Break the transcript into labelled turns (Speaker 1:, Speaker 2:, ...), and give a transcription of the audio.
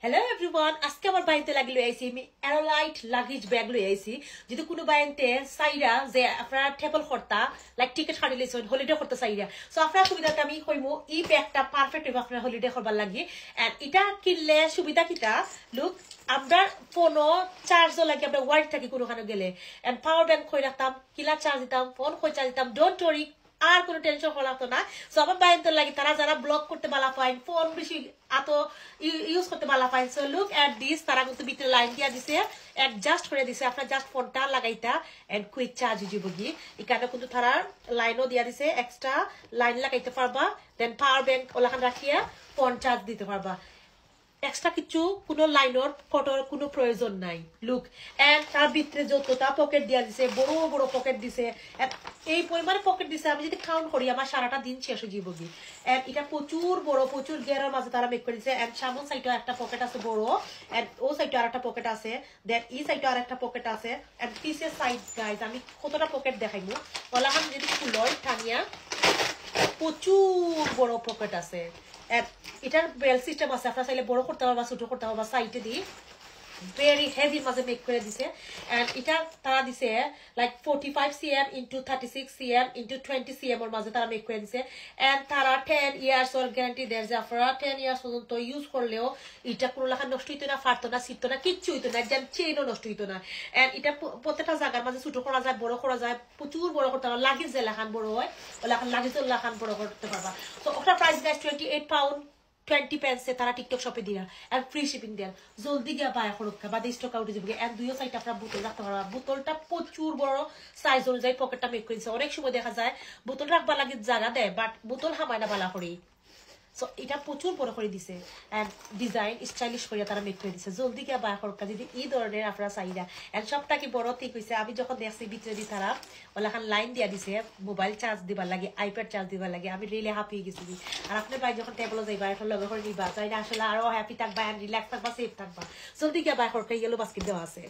Speaker 1: Hello everyone, আজকে আমার বাইনতে লাগি লই আইছি আমি এরোলাইট লাগেজ ব্যাগ লই আইছি যদি কোনো বাইনতে সাইরা যে আপনারা টেবল করতা লাইক টিকেট কাটি লইছেন হলিডে করতে সাইরা সো আপনারা সুবিধাতে আমি কইমু এই ব্যাগটা পারফেক্ট হবে আপনারা হলিডে করবার লাগি এন্ড এটা কিনলে সুবিধা কিটা লুক আমরা ফোনও চার্জও লাগে আমরা ওয়াইড থাকি কোনোখানে গেলে এন্ড পাওয়ার ব্যাংক কই রাখতাম কিলা চার্জ দিতাম ফোন কই চার্জ দিতাম ডোন্ট ওয়ারি আর কোনো টেনশন করা হতো না সো আমার বাইনতে লাগি তারা যারা ব্লগ করতে বালা পাইন ফোন বেশি এত ইউজ করতে বালা pine so look at this তারা কিন্তু ভিতরে লাইন দিয়া দিছে অ্যাডজাস্ট করে দিছে আপনারা জাস্ট ফোনটা লাগাইতা এন্ড কুইক চার্জ দিব গি এখানে কিন্তু তারা লাইনও দিয়া দিছে এক্সট্রা লাইন লাগাইতে পারবা দেন পাওয়ার ব্যাংক ওলাখান রাখিয়া ফোন চার্জ দিতে পারবা এক্সট্রা কিছু কোনো লাইনের ফটোর কোনো প্রয়োজন নাই লুক এন্ড তার ভিতরে যতটা পকেট দিয়া দিছে বড় বড় পকেট দিছে এই পরিমাণে পকেট দিছে আমি যদি কাউন্ট করি আমার সারাটা দিন শেষ হয়ে যাবে গি এন্ড এটা প্রচুর বড় প্রচুর গেরের মাঝে তারা মেক করে দিছে এন্ড সামন সাইডে একটা পকেট আছে বড় এন্ড ও সাইডে আরেকটা পকেট আছে দেন এই সাইডে আরেকটা পকেট আছে এন্ড পিসের সাইড গাইস আমি কতটা পকেট দেখাইমু ওলাখান যদি খুলয় টানিয়া প্রচুর বড় পকেট আছে এটার বেল সিস্টেম আছে আপনারা চাইলে বড় করতে পারবা ছোট করতে পারবা সাইডে দি very heavy মাঝে মেক করে দিছে এন্ড এটা তারা দিছে like 45 cm into 36 cm into 20 cm এর মাঝে তারা মেক করে দিছে এন্ড তারা 10 ইয়ার্স ওর গ্যারান্টি দেয় যে আপনারা 10 ইয়ার্স পর্যন্ত ইউজ করলেও এটা কোনো লেখা নষ্ট হইতো না ফাটতো না ছিটতো না কিচ্ছু হইতো না একদম চেইনও নষ্ট হইতো না এন্ড এটা প্রত্যেকটা জায়গার মাঝে ছোট করা যায় বড় করা যায় প্রচুর বড় করতে পারবা লাগেজ যে লেখান বড় হয় ও লেখান লাগেজ লেখান বড় করতে পারবা তো ওটা প্রাইস গাইস 28 পাউন্ড 20 pence তারা টিকটক শপে দিয়া এন্ড ফ্রি শিপিং দেন জলদি গিয়া বাই করুকা বা স্টক আউট যাবে এন্ড দুইও সাইড আপনারা বোতল রাখতে পারবা বোতলটা প্রচুর বড় সাইজ অনুযায়ী পকেটটা মেক করেছে অনেক সময় দেখা যায় বোতল রাখবা লাগে জায়গা দেয় বাট বোতল হামায় না বালা করে সো এটা প্রচুর বড় করে দিছে এন্ড ডিজাইন স্টাইলিশ করে তারা মেক করে দিছে জলদি গিয়া বাই করুকা যদি এই ধরনের আপনারা চাইরা এন্ড সবটা কি বড় ঠিক হইছে আমি যখন দেখছি ভিতরে দি তারা ওলাখান লাইন দিয়া দিছে মোবাইল চার্জ দিবার লাগে আইপ্যাড চার্জ দিবার লাগে আমি রিয়েলি হ্যাপি গেছি আর আপনি ভাই যখন টেবল যাইবা এখন লগে করে নিবা তাইলে আসলে আরো হ্যাপি থাকবা এন্ড রিল্যাক্স থাকবা সেফ থাকবা জলদি গিয়া বাই করুকা ইয়েলো বাস্কেট দেওয়া আছে